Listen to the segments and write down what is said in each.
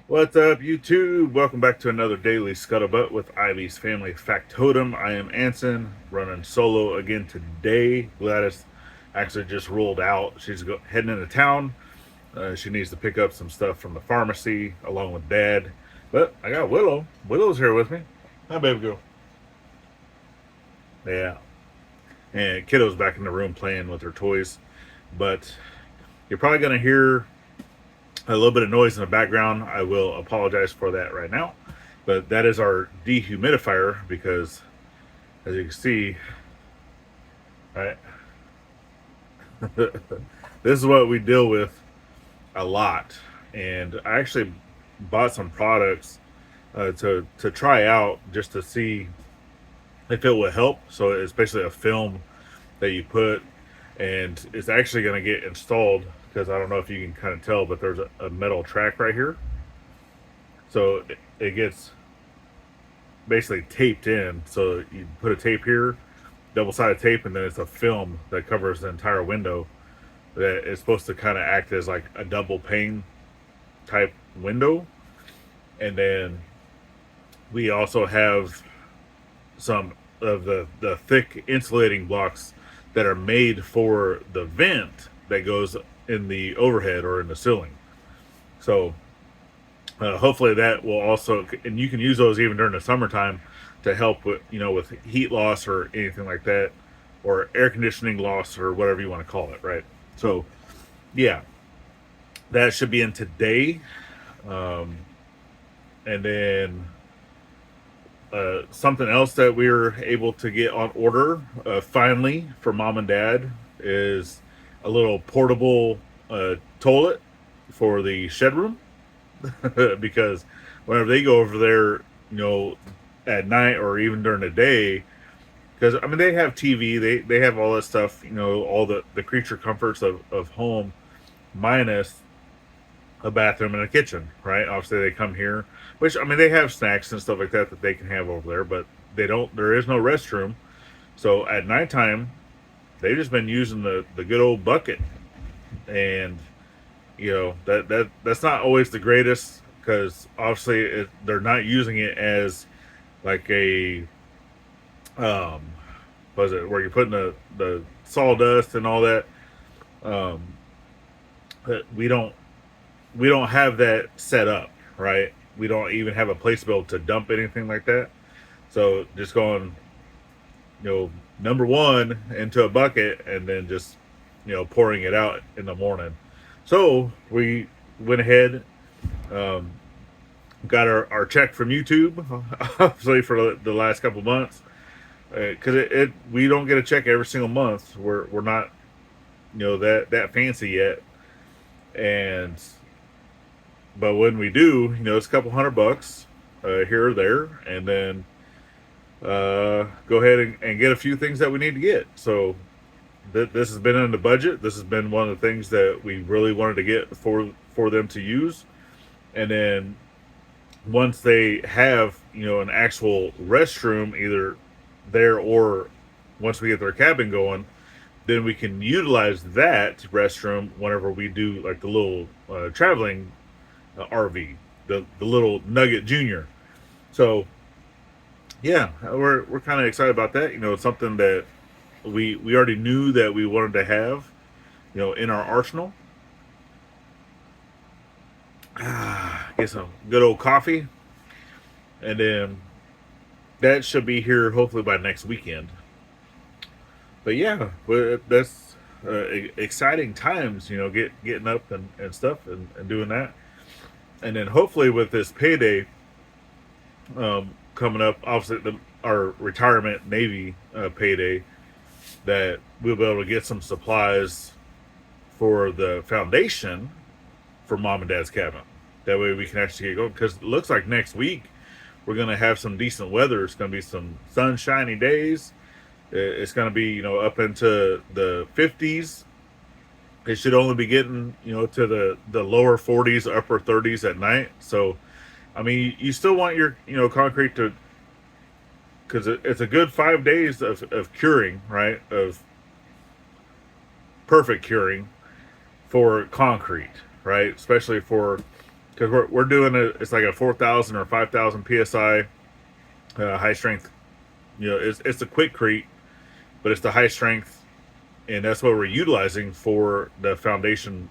What's up, YouTube? Welcome back to another Daily Scuttlebutt with Ivy's Family Factotum. I am Anson, running solo again today. Gladys actually just rolled out. She's heading into town. She needs to pick up some stuff from the pharmacy along with Dad. But I got Willow. Willow's here with me. Hi, baby girl. Yeah. And Kiddo's back in the room playing with her toys. But you're probably going to hear a little bit of noise in the background. I will apologize for that right now. But that is our dehumidifier because, as you can see, right, this is what we deal with a lot. And I actually bought some products to try out just to see if it would help. So it's basically a film that you put, and it's actually going to get installed because I don't know if you can kind of tell, but there's a metal track right here. So it gets basically taped in. So you put a tape here, double-sided tape, and then it's a film that covers the entire window that is supposed to kind of act as like a double pane type window. And then we also have some of the thick insulating blocks that are made for the vent that goes in the overhead or in the ceiling. So hopefully that will also, and you can use those even during the summertime to help with with heat loss or anything like that, or air conditioning loss or whatever you want to call it, right? So yeah, that should be in today. And then something else that we were able to get on order finally for Mom and Dad is a little portable toilet for the shed room because whenever they go over there, at night or even during the day, because I mean they have TV, they have all that stuff, all the creature comforts of home, minus a bathroom and a kitchen, right? Obviously they come here, which I mean they have snacks and stuff like that that they can have over there, but they don't. There is no restroom, so at nighttime they've just been using the good old bucket, and that's not always the greatest because obviously they're not using it as like a um was it where you're putting the sawdust and all that. um but we don't have that set up, right? We don't even have a place to be able to dump anything like that. So just going, number one into a bucket and then just, pouring it out in the morning. So we went ahead, um, got our check from YouTube, obviously for the last couple months, because we don't get a check every single month. We're not, that fancy yet, and but when we do, it's a couple $100 here or there, and then go ahead and get a few things that we need to get. So this has been in the budget. This has been one of the things that we really wanted to get for them to use, and then once they have an actual restroom either there or once we get their cabin going, then we can utilize that restroom whenever we do like the little traveling RV, the little Nugget Junior. So yeah, we're kind of excited about that. It's something that we already knew that we wanted to have, in our arsenal. Get some good old coffee, and then that should be here hopefully by next weekend. But yeah, that's exciting times. Getting up and stuff and doing that, and then hopefully with this payday coming up, obviously our retirement Navy payday, that we'll be able to get some supplies for the foundation for Mom and Dad's cabin. That way we can actually get going, because it looks like next week we're going to have some decent weather. It's going to be some sunshiny days. It's going to be up into the 50s. It should only be getting to the lower 40s, upper 30s at night. So I mean, you still want your concrete to, because it's a good 5 days of curing, right? Of perfect curing for concrete, right? Especially for because we're doing it. It's like a 4,000 or 5,000 psi high strength. It's a quickcrete, but it's the high strength, and that's what we're utilizing for the foundation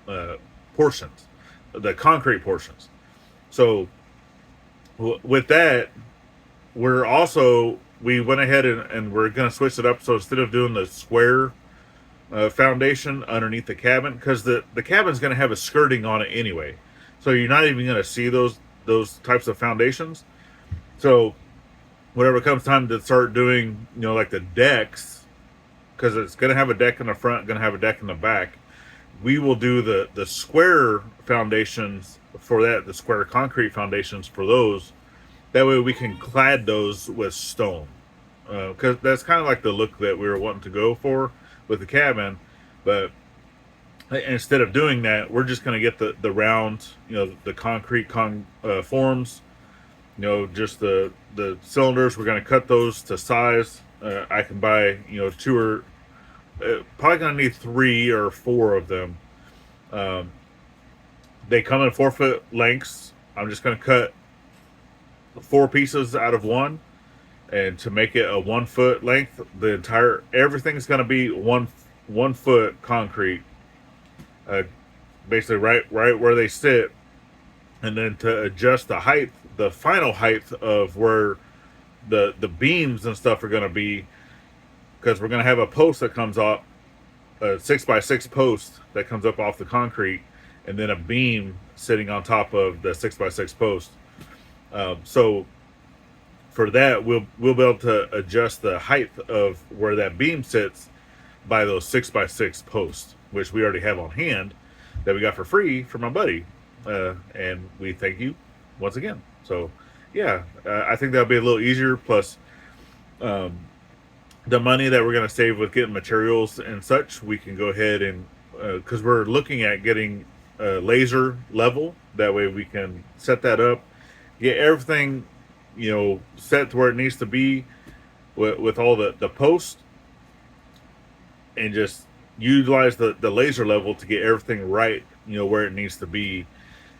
uh, portions, the concrete portions. So with that, we went ahead and we're going to switch it up. So instead of doing the square foundation underneath the cabin, because the cabin's going to have a skirting on it anyway, so you're not even going to see those types of foundations. So whenever it comes time to start doing, like the decks, because it's going to have a deck in the front, going to have a deck in the back, we will do the square foundations for that, the square concrete foundations for those. That way we can clad those with stone, because that's kind of like the look that we were wanting to go for with the cabin. But instead of doing that, we're just going to get the round, the concrete forms, just the cylinders. We're going to cut those to size. I can buy, two or probably going to need 3 or 4 of them. They come in 4-foot lengths. I'm just going to cut 4 pieces out of one, and to make it a 1-foot length, everything's going to be 1 foot concrete, basically right where they sit. And then to adjust the height, the final height of where the beams and stuff are going to be, because we're going to have a post that comes up, a 6x6 post that comes up off the concrete, and then a beam sitting on top of the 6x6 post. So for that, we'll be able to adjust the height of where that beam sits by those 6x6 posts, which we already have on hand that we got for free from my buddy, and we thank you once again. So yeah, I think that'll be a little easier. Plus, the money that we're going to save with getting materials and such, we can go ahead and, because we're looking at getting a laser level. That way we can set that up, get everything, set to where it needs to be with all the posts, and just utilize the laser level to get everything right, where it needs to be,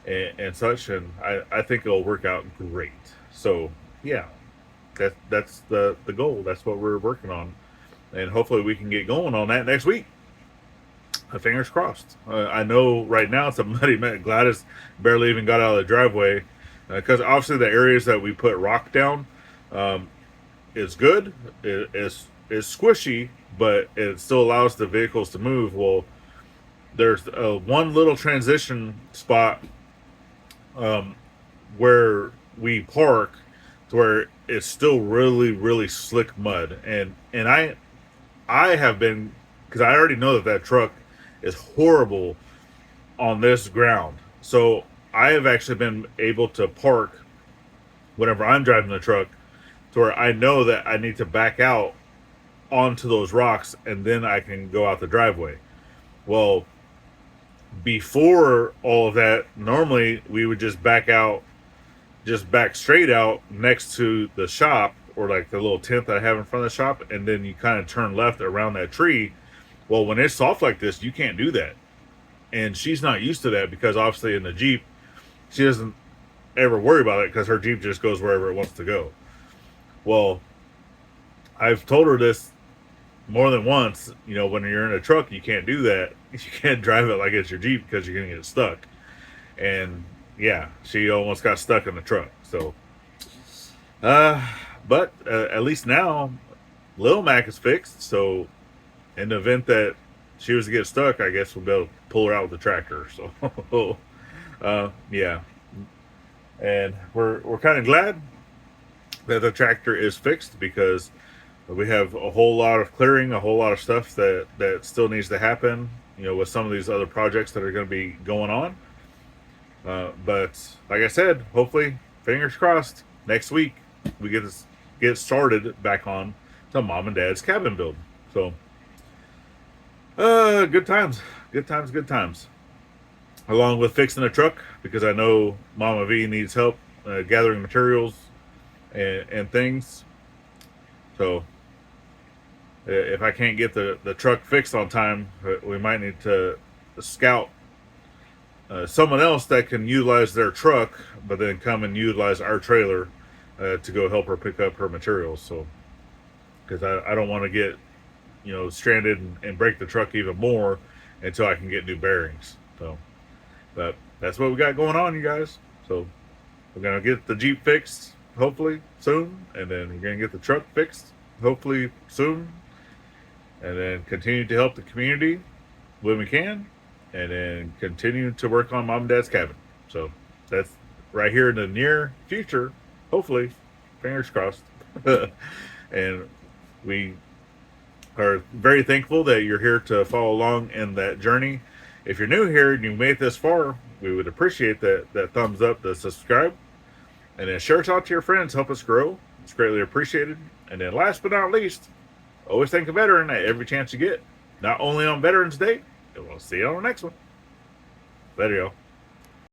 and such. And I think it'll work out great. So yeah, that's the goal. That's what we're working on, and hopefully we can get going on that next week. Fingers crossed. I know right now it's a muddy mess. Gladys barely even got out of the driveway, because obviously the areas that we put rock down is good. It's squishy, but it still allows the vehicles to move. Well, there's one little transition spot where we park, to where it's still really, really slick mud, and I have been, because I already know that truck is horrible on this ground. So I have actually been able to park whenever I'm driving the truck, to where I know that I need to back out onto those rocks, and then I can go out the driveway. Well, before all of that, normally we would just back straight out next to the shop, or like the little tent that I have in front of the shop, and then you kind of turn left around that tree. Well, when it's soft like this, you can't do that. And she's not used to that, because obviously in the Jeep, she doesn't ever worry about it, because her Jeep just goes wherever it wants to go. Well, I've told her this more than once, when you're in a truck, you can't do that. You can't drive it like it's your Jeep, because you're going to get stuck. And yeah, she almost got stuck in the truck. So, but at least now, Lil Mac is fixed. So in the event that she was to get stuck, I guess we'll be able to pull her out with the tractor. So, yeah. And we're kind of glad that the tractor is fixed, because we have a whole lot of clearing, a whole lot of stuff that still needs to happen, with some of these other projects that are going to be going on. But like I said, hopefully, fingers crossed, next week we get started back on to Mom and Dad's cabin build. So, good times. Along with fixing the truck, because I know Mama V needs help gathering materials and things. So if I can't get the truck fixed on time, we might need to scout someone else that can utilize their truck, but then come and utilize our trailer to go help her pick up her materials. So, because I don't want to get stranded and break the truck even more until I can get new bearings. So, but that's what we got going on, you guys. So we're gonna get the Jeep fixed hopefully soon, and then we're gonna get the truck fixed hopefully soon, and then continue to help the community when we can, and then continue to work on Mom and Dad's cabin. So that's right here in the near future, hopefully, fingers crossed. And we are very thankful that you're here to follow along in that journey. If you're new here and you made it this far, we would appreciate that thumbs up, the subscribe, and then share it out to your friends. Help us grow. It's greatly appreciated. And then last but not least, always thank a veteran at every chance you get. Not only on Veterans Day, and we'll see you on the next one. Later, y'all.